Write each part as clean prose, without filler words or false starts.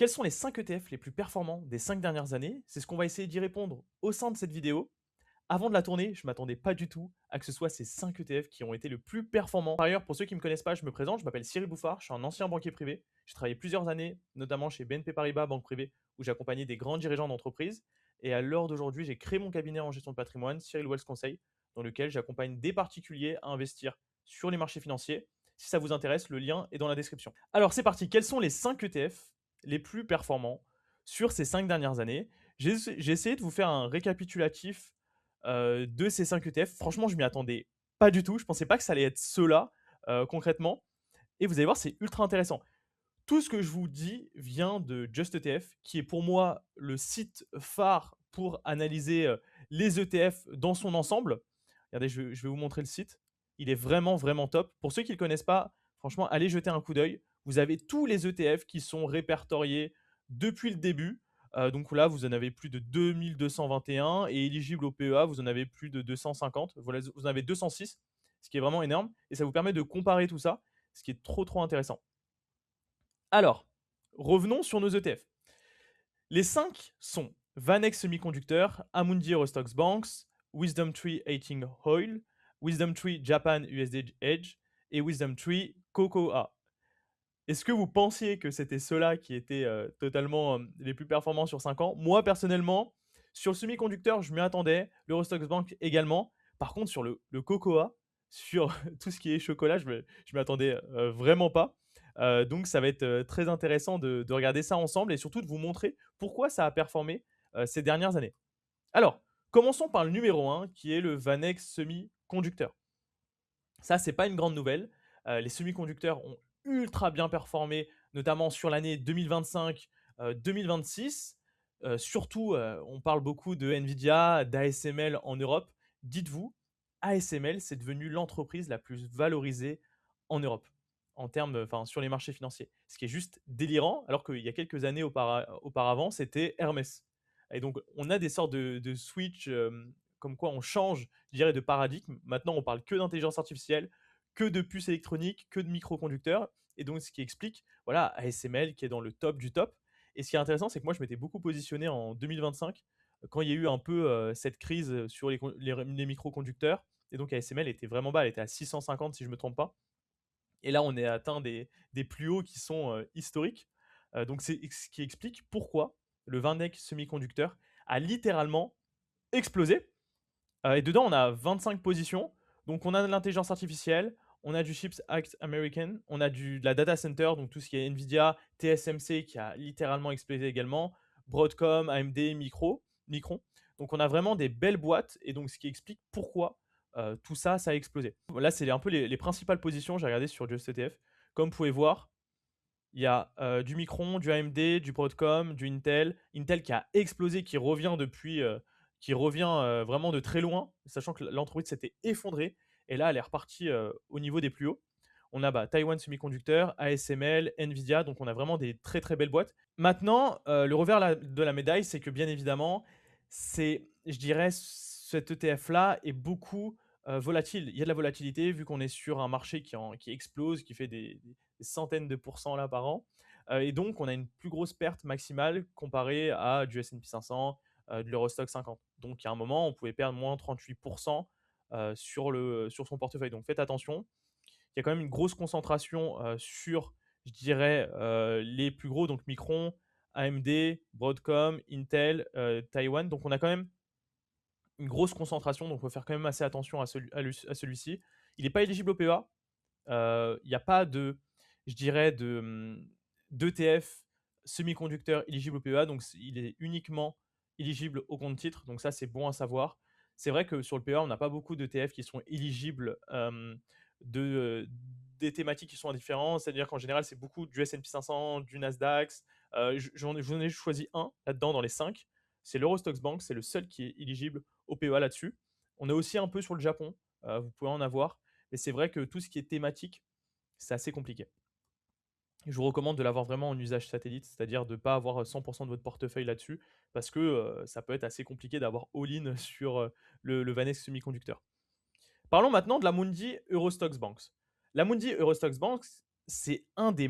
Quels sont les 5 ETF les plus performants des 5 dernières années? C'est ce qu'on va essayer d'y répondre au sein de cette vidéo. Avant de la tourner, je m'attendais pas du tout à que ce soit ces 5 ETF qui ont été le plus performants. Par ailleurs, pour ceux qui ne me connaissent pas, je me présente, je m'appelle Cyril Bouffard, je suis un ancien banquier privé. J'ai travaillé plusieurs années, notamment chez BNP Paribas, banque privée, où j'accompagnais des grands dirigeants d'entreprise. Et à l'heure d'aujourd'hui, j'ai créé mon cabinet en gestion de patrimoine, Cyril Wealth Conseil, dans lequel j'accompagne des particuliers à investir sur les marchés financiers. Si ça vous intéresse, le lien est dans la description. Alors c'est parti, quels sont les 5 ETF les plus performants sur ces 5 dernières années? J'ai essayé de vous faire un récapitulatif de ces 5 ETF. Franchement, je m'y attendais pas du tout. Je pensais pas que ça allait être ceux-là, concrètement. Et vous allez voir, c'est ultra intéressant. Tout ce que je vous dis vient de Just ETF, qui est pour moi le site phare pour analyser les ETF dans son ensemble. Regardez, je vais vous montrer le site. Il est vraiment, vraiment top. Pour ceux qui ne le connaissent pas, franchement, allez jeter un coup d'œil. Vous avez tous les ETF qui sont répertoriés depuis le début. Donc là, vous en avez plus de 2221 et éligible au PEA, vous en avez plus de 250. Voilà, vous en avez 206, ce qui est vraiment énorme. Et ça vous permet de comparer tout ça, ce qui est trop, trop intéressant. Alors, revenons sur nos ETF. Les 5 sont Vanex Semiconductor, Amundi Eurostox Banks, Wisdom Tree Hating Oil, Wisdom Tree Japan USD Edge et Wisdom Tree Cocoa. Est-ce que vous pensiez que c'était ceux-là qui étaient totalement les plus performants sur 5 ans? Moi, personnellement, sur le semi-conducteur, je m'y attendais. L'Eurostox Bank également. Par contre, sur le cocoa, sur tout ce qui est chocolat, je m'y attendais vraiment pas. Donc, ça va être très intéressant de regarder ça ensemble et surtout de vous montrer pourquoi ça a performé ces dernières années. Alors, commençons par le numéro 1, qui est le Vanex Semi-conducteur. Ça, c'est pas une grande nouvelle. Les semi-conducteurs ont ultra bien performé, notamment sur l'année 2025, 2026. Surtout, on parle beaucoup de Nvidia, d'ASML en Europe. Dites-vous, ASML, c'est devenu l'entreprise la plus valorisée en Europe, en termes, enfin, sur les marchés financiers. Ce qui est juste délirant, alors qu'il y a quelques années auparavant, c'était Hermès. Et donc, on a des sortes de switch, comme quoi on change, je dirais, de paradigme. Maintenant, on parle que d'intelligence artificielle, que de puces électroniques, que de microconducteurs. Et donc, ce qui explique, voilà, ASML qui est dans le top du top. Et ce qui est intéressant, c'est que moi, je m'étais beaucoup positionné en 2025, quand il y a eu un peu cette crise sur les microconducteurs. Et donc, ASML était vraiment bas, elle était à 650 si je ne me trompe pas. Et là, on est atteint des plus hauts qui sont historiques. Donc, c'est ce qui explique pourquoi le Vindex semi-conducteur a littéralement explosé. Et dedans, on a 25 positions. Donc, on a de l'intelligence artificielle, on a du Chips Act American, on a de la data center, donc tout ce qui est Nvidia, TSMC qui a littéralement explosé également, Broadcom, AMD, Micron. Donc, on a vraiment des belles boîtes et donc ce qui explique pourquoi tout ça, ça a explosé. Là, c'est un peu les principales positions. J'ai regardé sur Just ETF. Comme vous pouvez voir, il y a du Micron, du AMD, du Broadcom, du Intel. Intel qui a explosé, qui revient depuis, vraiment de très loin, sachant que l'entreprise s'était effondrée. Et là, elle est repartie au niveau des plus hauts. On a Taiwan Semiconductor, ASML, Nvidia, donc on a vraiment des très très belles boîtes. Maintenant, le revers de la médaille, c'est que bien évidemment, je dirais, cet ETF-là est beaucoup volatile. Il y a de la volatilité vu qu'on est sur un marché qui explose, qui fait des centaines de pourcents là par an. Et donc, on a une plus grosse perte maximale comparée à du S&P 500, de l'Eurostock 50. Donc, il y a un moment, on pouvait perdre moins 38% sur son portefeuille. Donc, faites attention. Il y a quand même une grosse concentration sur, je dirais, les plus gros, donc Micron, AMD, Broadcom, Intel, Taiwan. Donc, on a quand même une grosse concentration, donc il faut faire quand même assez attention à celui-ci. Il n'est pas éligible au PEA. Il n'y a pas de, je dirais, d'ETF semi-conducteur éligible au PEA, donc il est uniquement éligible au compte titre, donc ça c'est bon à savoir. C'est vrai que sur le PEA, on n'a pas beaucoup d'ETF qui sont éligibles de, des thématiques qui sont différentes, c'est-à-dire qu'en général c'est beaucoup du S&P 500, du Nasdaq. J'en ai choisi un là-dedans dans les 5, c'est l'Eurostox Bank, c'est le seul qui est éligible au PEA là-dessus. On est aussi un peu sur le Japon, vous pouvez en avoir, mais c'est vrai que tout ce qui est thématique, c'est assez compliqué. Je vous recommande de l'avoir vraiment en usage satellite, c'est-à-dire de ne pas avoir 100% de votre portefeuille là-dessus, parce que ça peut être assez compliqué d'avoir all-in sur le Vanex semi-conducteur. Parlons maintenant de la Mundi Eurostox Banks. La Mundi Eurostox Banks, c'est des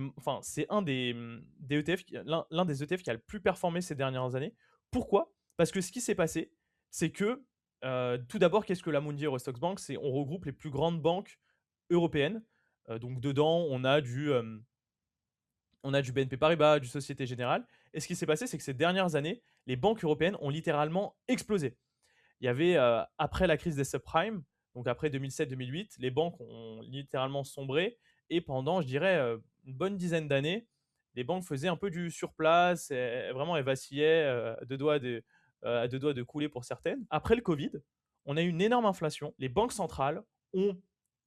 ETF, l'un des ETF qui a le plus performé ces dernières années. Pourquoi? Parce que ce qui s'est passé, c'est que tout d'abord, qu'est-ce que l'Amundi Eurostoxx Bank? C'est on regroupe les plus grandes banques européennes. Donc dedans, on a du BNP Paribas, du Société Générale. Et ce qui s'est passé, c'est que ces dernières années, les banques européennes ont littéralement explosé. Il y avait, après la crise des subprimes, donc après 2007-2008, les banques ont littéralement sombré. Et pendant, je dirais, une bonne dizaine d'années, les banques faisaient un peu du surplace, et vraiment elles vacillaient à deux doigts de couler pour certaines. Après le Covid, on a eu une énorme inflation. Les banques centrales ont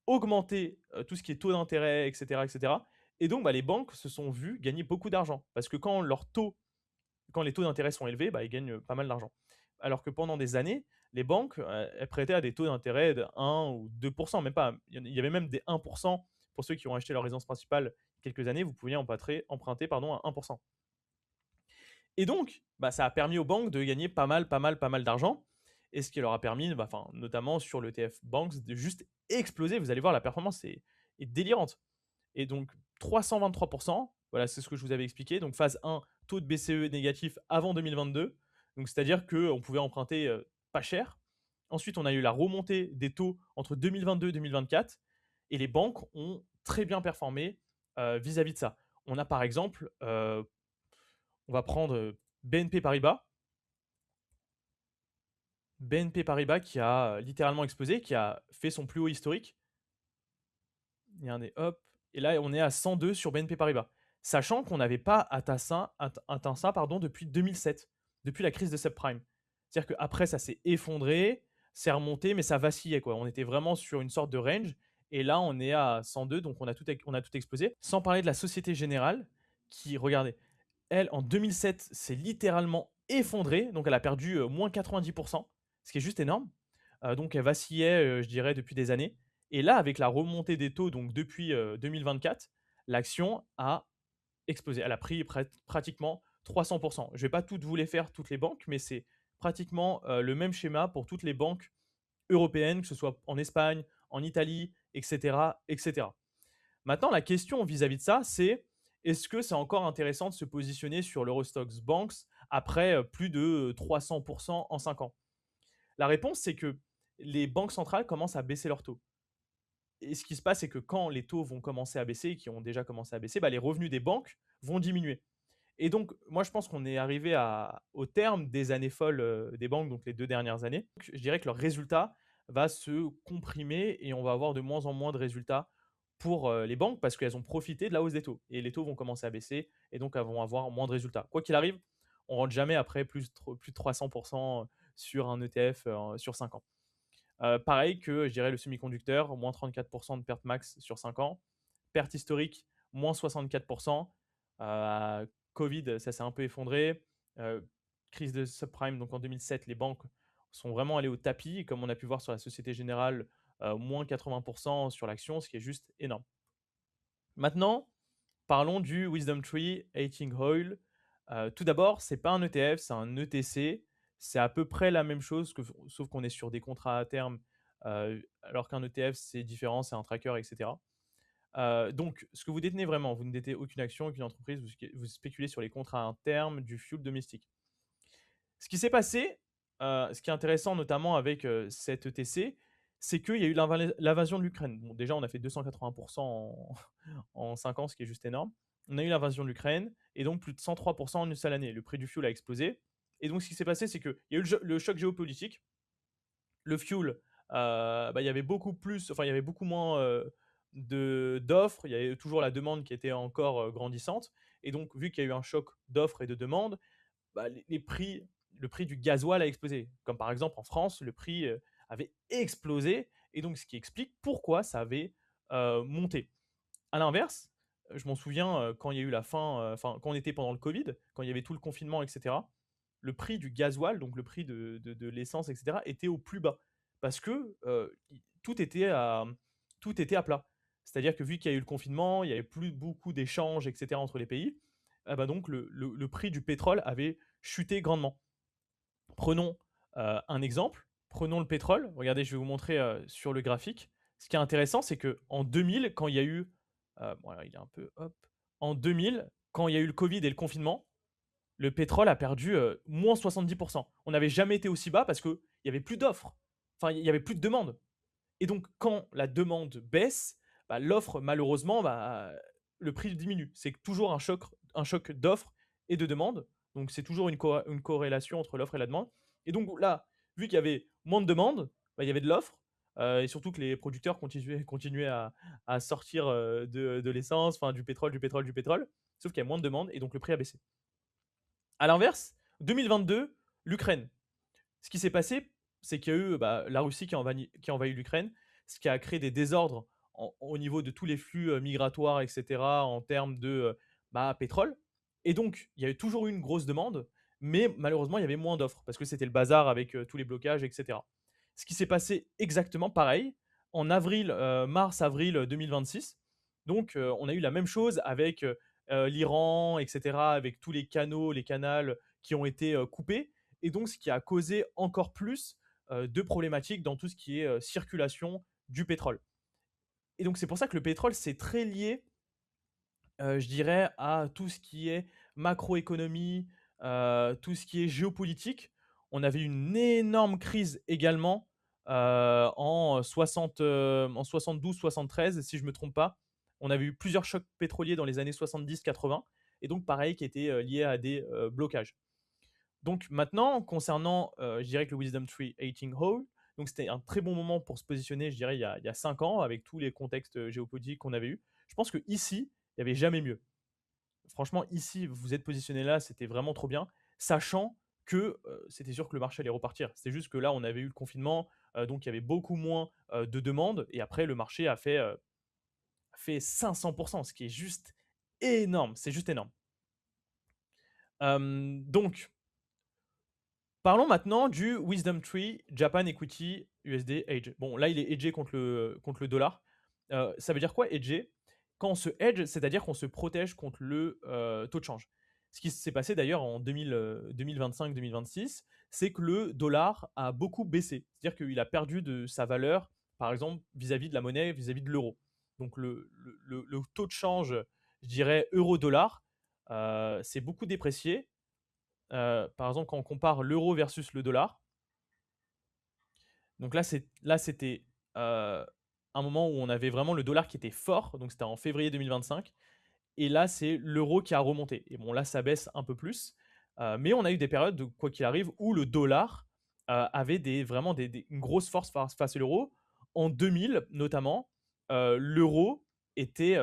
augmenté tout ce qui est taux d'intérêt, etc., etc. Et donc, bah, les banques se sont vues gagner beaucoup d'argent. Parce que quand les taux d'intérêt sont élevés, bah, ils gagnent pas mal d'argent. Alors que pendant des années, les banques, elles prêtaient à des taux d'intérêt de 1 ou 2%, même pas. Il y avait même des 1%. Pour ceux qui ont acheté leur résidence principale quelques années, vous pouviez emprunter à 1%. Et donc, bah, ça a permis aux banques de gagner pas mal d'argent. Et ce qui leur a permis, bah, notamment sur l'ETF Banks, de juste exploser. Vous allez voir, la performance est délirante. Et donc 323%, voilà, c'est ce que je vous avais expliqué. Donc phase 1, taux de BCE négatif avant 2022. Donc c'est-à-dire qu'on pouvait emprunter pas cher. Ensuite, on a eu la remontée des taux entre 2022 et 2024. Et les banques ont très bien performé vis-à-vis de ça. On a par exemple, on va prendre BNP Paribas. BNP Paribas qui a littéralement explosé, qui a fait son plus haut historique. Regardez, hop. Et là, on est à 102 sur BNP Paribas. Sachant qu'on n'avait pas atteint ça depuis 2007, depuis la crise de subprime. C'est-à-dire qu'après, ça s'est effondré, c'est remonté, mais ça vacillait, quoi. On était vraiment sur une sorte de range. Et là, on est à 102, donc on a tout explosé. Sans parler de la Société Générale, qui, regardez, elle, en 2007, s'est littéralement effondrée. Donc elle a perdu moins 90%, ce qui est juste énorme. Donc elle vacillait, je dirais, depuis des années. Et là, avec la remontée des taux, donc depuis 2024, l'action a explosé. Elle a pris pratiquement 300%. Je ne vais pas toutes vous les faire, toutes les banques, mais c'est pratiquement le même schéma pour toutes les banques européennes, que ce soit en Espagne, en Italie, etc. etc. Maintenant, la question vis-à-vis de ça, c'est est-ce que c'est encore intéressant de se positionner sur l'Eurostoxx Banks après plus de 300% en 5 ans? La réponse, c'est que les banques centrales commencent à baisser leurs taux. Et ce qui se passe, c'est que quand les taux vont commencer à baisser, et qui ont déjà commencé à baisser, bah, les revenus des banques vont diminuer. Et donc, moi, je pense qu'on est arrivé au terme des années folles des banques, donc les 2 dernières années. Donc, je dirais que leur résultat va se comprimer et on va avoir de moins en moins de résultats pour les banques parce qu'elles ont profité de la hausse des taux. Et les taux vont commencer à baisser et donc elles vont avoir moins de résultats. Quoi qu'il arrive, on rentre jamais après plus de 300% sur un ETF sur 5 ans. Pareil que, je dirais, le semi-conducteur, moins 34% de perte max sur 5 ans. Perte historique, moins 64%. Covid, ça s'est un peu effondré. Crise de subprime, donc en 2007, les banques sont vraiment allées au tapis. Et comme on a pu voir sur la Société Générale, moins 80% sur l'action, ce qui est juste énorme. Maintenant, parlons du Wisdom Tree Aging Oil. Tout d'abord, ce n'est pas un ETF, c'est un ETC. C'est à peu près la même chose, sauf qu'on est sur des contrats à terme, alors qu'un ETF, c'est différent, c'est un tracker, etc. Donc, ce que vous détenez vraiment, vous ne détenez aucune action, aucune entreprise, vous spéculez sur les contrats à terme du fuel domestique. Ce qui s'est passé, ce qui est intéressant notamment avec cette ETC, c'est qu'il y a eu l'invasion de l'Ukraine. Bon, déjà, on a fait 280% en 5 ans, ce qui est juste énorme. On a eu l'invasion de l'Ukraine et donc plus de 103% en une seule année. Le prix du fuel a explosé. Et donc, ce qui s'est passé, c'est qu'il y a eu le choc géopolitique. Le fuel, bah, il y avait beaucoup plus, enfin, il y avait beaucoup moins d'offres. Il y avait toujours la demande qui était encore grandissante. Et donc, vu qu'il y a eu un choc d'offres et de demandes, bah, le prix du gasoil a explosé. Comme par exemple en France, le prix avait explosé. Et donc, ce qui explique pourquoi ça avait monté. À l'inverse, je m'en souviens quand il y a eu quand on était pendant le Covid, quand il y avait tout le confinement, etc., le prix du gasoil, donc le prix de l'essence, etc., était au plus bas. Parce que tout était à plat. C'est-à-dire que vu qu'il y a eu le confinement, il n'y avait plus beaucoup d'échanges, etc., entre les pays, donc le prix du pétrole avait chuté grandement. Prenons un exemple, prenons le pétrole. Regardez, je vais vous montrer sur le graphique. Ce qui est intéressant, c'est qu'en 2000, quand il y a eu Bon, alors, il est un peu, hop. En 2000, quand il y a eu le Covid et le confinement, le pétrole a perdu moins 70%. On n'avait jamais été aussi bas parce qu'il n'y avait plus d'offres. Enfin, il n'y avait plus de demande. Et donc, quand la demande baisse, bah, l'offre, malheureusement, bah, le prix diminue. C'est toujours un choc d'offre et de demande. Donc, c'est toujours une corrélation entre l'offre et la demande. Et donc, là, vu qu'il y avait moins de demande, bah, il y avait de l'offre. Et surtout que les producteurs continuaient à sortir de l'essence, enfin, du pétrole, du pétrole, du pétrole. Sauf qu'il y a moins de demande et donc le prix a baissé. À l'inverse, 2022, l'Ukraine. Ce qui s'est passé, c'est qu'il y a eu la Russie qui a envahi l'Ukraine, ce qui a créé des désordres au niveau de tous les flux migratoires, etc., en termes de pétrole. Et donc, il y a toujours eu une grosse demande, mais malheureusement, il y avait moins d'offres, parce que c'était le bazar avec tous les blocages, etc. Ce qui s'est passé exactement pareil en mars-avril 2026. Donc, on a eu la même chose avec l'Iran, etc., avec tous les canaux, les canals qui ont été coupés et donc ce qui a causé encore plus de problématiques dans tout ce qui est circulation du pétrole. Et donc c'est pour ça que le pétrole, c'est très lié, je dirais, à tout ce qui est macroéconomie, tout ce qui est géopolitique. On avait une énorme crise également en 72-73, si je ne me trompe pas. On avait eu plusieurs chocs pétroliers dans les années 70-80, et donc pareil, qui étaient liés à des blocages. Donc maintenant, concernant, je dirais que le Wisdom Tree 18 Hole, donc c'était un très bon moment pour se positionner, je dirais, il y a 5 ans, avec tous les contextes géopolitiques qu'on avait eu. Je pense qu'ici, il n'y avait jamais mieux. Franchement, ici, vous êtes positionné là, c'était vraiment trop bien, sachant que c'était sûr que le marché allait repartir. C'est juste que là, on avait eu le confinement, donc il y avait beaucoup moins de demandes, et après, le marché a fait 500%, ce qui est juste énorme. C'est juste énorme. Donc, parlons maintenant du Wisdom Tree Japan Equity USD Hedge. Bon, là, il est hedgé contre le dollar. Ça veut dire quoi, hedgé? Quand on se hedge, c'est-à-dire qu'on se protège contre le taux de change. Ce qui s'est passé d'ailleurs en 2025-2026, c'est que le dollar a beaucoup baissé. C'est-à-dire qu'il a perdu de sa valeur, par exemple, vis-à-vis de la monnaie, vis-à-vis de l'euro. Donc le taux de change, je dirais, euro-dollar, s'est beaucoup déprécié. Par exemple, quand on compare l'euro versus le dollar, donc là, c'était un moment où on avait vraiment le dollar qui était fort, donc c'était en février 2025, et là, c'est l'euro qui a remonté. Et bon, là, ça baisse un peu plus, mais on a eu des périodes, quoi qu'il arrive, où le dollar avait vraiment une grosse force face à l'euro. En 2000, notamment, l'euro était,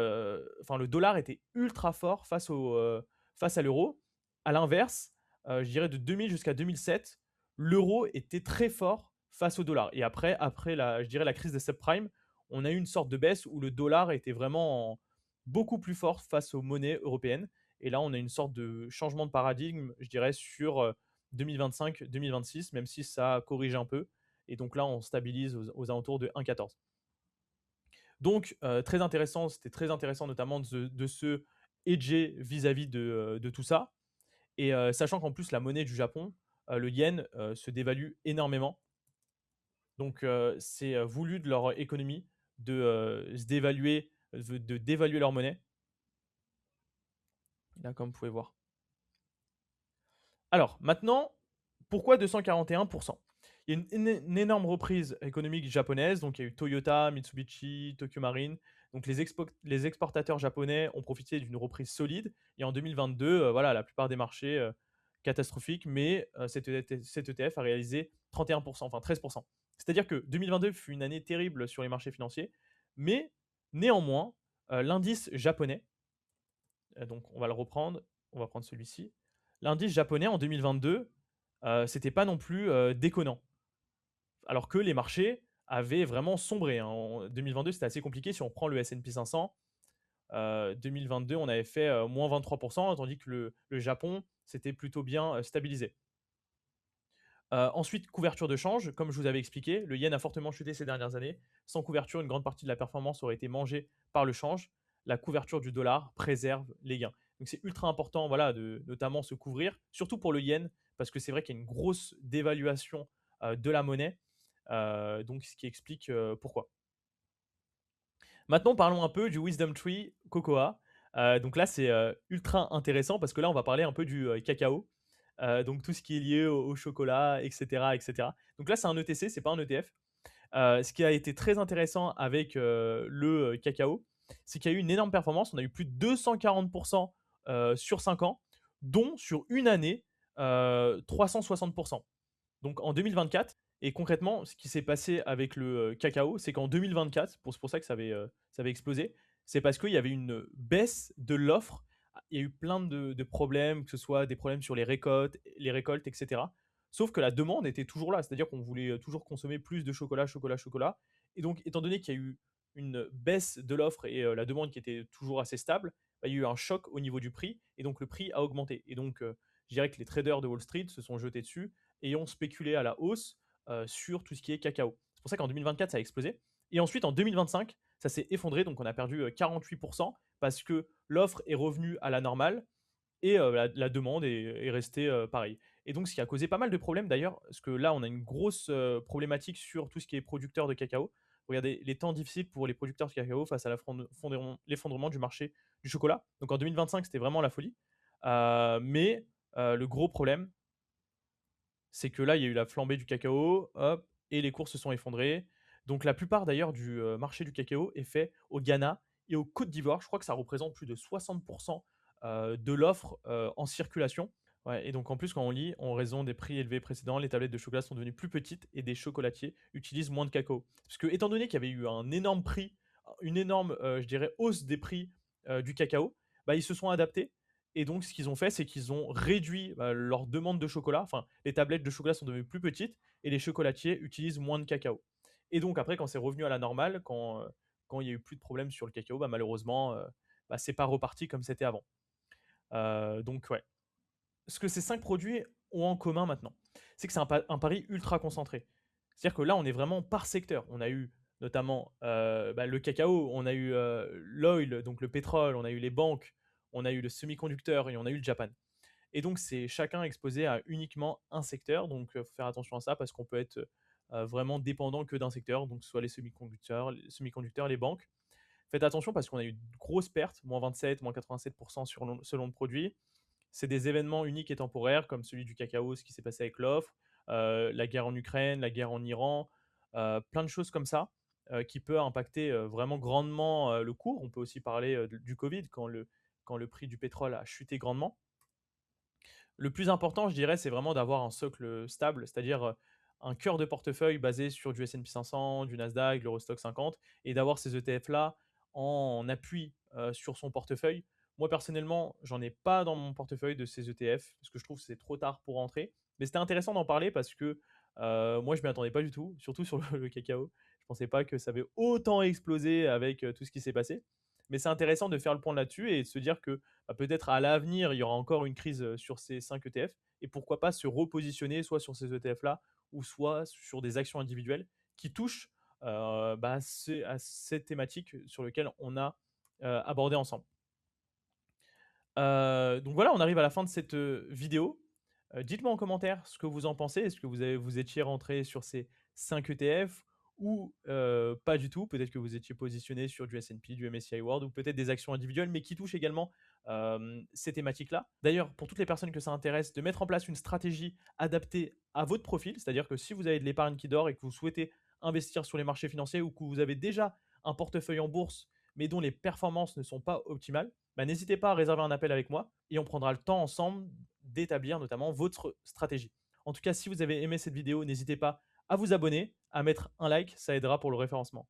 enfin, le dollar était ultra fort face à l'euro. À l'inverse, je dirais de 2000 jusqu'à 2007, l'euro était très fort face au dollar. Et après je dirais la crise des subprimes, on a eu une sorte de baisse où le dollar était vraiment beaucoup plus fort face aux monnaies européennes. Et là, on a une sorte de changement de paradigme, je dirais, sur 2025-2026, même si ça corrige un peu. Et donc là, on stabilise aux alentours de 1,14. Donc, très intéressant, c'était très intéressant notamment de se hedger vis-à-vis de tout ça. Et sachant qu'en plus, la monnaie du Japon, le yen, se dévalue énormément. Donc, c'est voulu de leur économie de dévaluer leur monnaie. Là, comme vous pouvez voir. Alors, maintenant, pourquoi 241%? Il y a une énorme reprise économique japonaise. Donc, il y a eu Toyota, Mitsubishi, Tokyo Marine. Donc, les exportateurs japonais ont profité d'une reprise solide. Et en 2022, voilà, la plupart des marchés catastrophiques, mais cet ETF a réalisé 31%, enfin 13%. C'est-à-dire que 2022 fut une année terrible sur les marchés financiers, mais néanmoins, l'indice japonais, donc on va le reprendre, on va prendre celui-ci. L'indice japonais en 2022, c'était pas non plus déconnant. Alors que les marchés avaient vraiment sombré, hein. En 2022, c'était assez compliqué. Si on prend le S&P 500, 2022, on avait fait moins 23%, tandis que le Japon s'était plutôt bien stabilisé. Ensuite, couverture de change. Comme je vous avais expliqué, le yen a fortement chuté ces dernières années. Sans couverture, une grande partie de la performance aurait été mangée par le change. La couverture du dollar préserve les gains. Donc c'est ultra important, voilà, de notamment se couvrir, surtout pour le yen, parce que c'est vrai qu'il y a une grosse dévaluation de la monnaie. Donc ce qui explique pourquoi. Maintenant, parlons un peu du Wisdom Tree Cocoa. Donc là, c'est ultra intéressant parce que là, on va parler un peu du cacao. Donc tout ce qui est lié au chocolat, etc., etc. Donc là, c'est un ETC, c'est pas un ETF. Ce qui a été très intéressant avec le cacao, c'est qu'il y a eu une énorme performance. On a eu plus de 240% sur 5 ans, dont sur une année, 360%. Donc en 2024, et concrètement, ce qui s'est passé avec le cacao, c'est qu'en 2024, c'est pour ça que ça avait explosé, c'est parce qu'il y avait une baisse de l'offre. Il y a eu plein de problèmes, que ce soit des problèmes sur les récoltes, etc. Sauf que la demande était toujours là, c'est-à-dire qu'on voulait toujours consommer plus de chocolat, chocolat, chocolat. Et donc, étant donné qu'il y a eu une baisse de l'offre et la demande qui était toujours assez stable, bah, il y a eu un choc au niveau du prix, et donc le prix a augmenté. Et donc, je dirais que les traders de Wall Street se sont jetés dessus et ont spéculé à la hausse sur tout ce qui est cacao. C'est pour ça qu'en 2024, ça a explosé. Et ensuite, en 2025, ça s'est effondré, donc on a perdu 48% parce que l'offre est revenue à la normale et la demande est restée pareille. Et donc, ce qui a causé pas mal de problèmes d'ailleurs, parce que là, on a une grosse problématique sur tout ce qui est producteur de cacao. Regardez les temps difficiles pour les producteurs de cacao face à l'effondrement du marché du chocolat. Donc en 2025, c'était vraiment la folie. Mais le gros problème, c'est que là, il y a eu la flambée du cacao, hop, et les cours se sont effondrés. Donc la plupart d'ailleurs du marché du cacao est fait au Ghana et au Côte d'Ivoire. Je crois que ça représente plus de 60% de l'offre en circulation. Ouais, et donc en plus, quand on lit, en raison des prix élevés précédents, les tablettes de chocolat sont devenues plus petites et des chocolatiers utilisent moins de cacao. Parce que étant donné qu'il y avait eu un énorme prix, une énorme, je dirais, hausse des prix du cacao, bah, ils se sont adaptés. Et donc, ce qu'ils ont fait, c'est qu'ils ont réduit leur demande de chocolat. Enfin, les tablettes de chocolat sont devenues plus petites et les chocolatiers utilisent moins de cacao. Et donc, après, quand c'est revenu à la normale, quand il y a eu plus de problèmes sur le cacao, bah, malheureusement, bah, c'est pas reparti comme c'était avant. Donc, ouais. Ce que ces 5 produits ont en commun maintenant, c'est que c'est un pari ultra concentré. C'est-à-dire que là, on est vraiment par secteur. On a eu notamment bah, le cacao, on a eu l'oil, donc le pétrole, on a eu les banques, on a eu le semi-conducteur et on a eu le Japan. Et donc, c'est chacun exposé à uniquement un secteur. Donc, il faut faire attention à ça parce qu'on peut être vraiment dépendant que d'un secteur, donc soit les semi-conducteurs, les banques. Faites attention parce qu'on a eu de grosses pertes, moins 27, moins 87% selon le produit. C'est des événements uniques et temporaires, comme celui du cacao, ce qui s'est passé avec l'offre, la guerre en Ukraine, la guerre en Iran, plein de choses comme ça qui peuvent impacter vraiment grandement le cours. On peut aussi parler du Covid, quand le prix du pétrole a chuté grandement. Le plus important, je dirais, c'est vraiment d'avoir un socle stable, c'est-à-dire un cœur de portefeuille basé sur du S&P 500, du Nasdaq, de l'Eurostock 50, et d'avoir ces ETF-là en appui sur son portefeuille. Moi, personnellement, j'en ai pas dans mon portefeuille de ces ETF, parce que je trouve que c'est trop tard pour rentrer. Mais c'était intéressant d'en parler parce que moi, je ne m'y attendais pas du tout, surtout sur le cacao. Je ne pensais pas que ça avait autant explosé avec tout ce qui s'est passé. Mais c'est intéressant de faire le point là-dessus et de se dire que bah, peut-être à l'avenir, il y aura encore une crise sur ces 5 ETF. Et pourquoi pas se repositionner soit sur ces ETF-là ou soit sur des actions individuelles qui touchent bah, à cette thématique sur laquelle on a abordé ensemble. Donc voilà, on arrive à la fin de cette vidéo. Dites-moi en commentaire ce que vous en pensez. Est-ce que vous étiez rentré sur ces 5 ETF ou pas du tout? Peut-être que vous étiez positionné sur du S&P, du MSCI World ou peut-être des actions individuelles, mais qui touchent également ces thématiques-là. D'ailleurs, pour toutes les personnes que ça intéresse, de mettre en place une stratégie adaptée à votre profil, c'est-à-dire que si vous avez de l'épargne qui dort et que vous souhaitez investir sur les marchés financiers ou que vous avez déjà un portefeuille en bourse, mais dont les performances ne sont pas optimales, bah, n'hésitez pas à réserver un appel avec moi et on prendra le temps ensemble d'établir notamment votre stratégie. En tout cas, si vous avez aimé cette vidéo, n'hésitez pas à vous abonner, à mettre un like, ça aidera pour le référencement.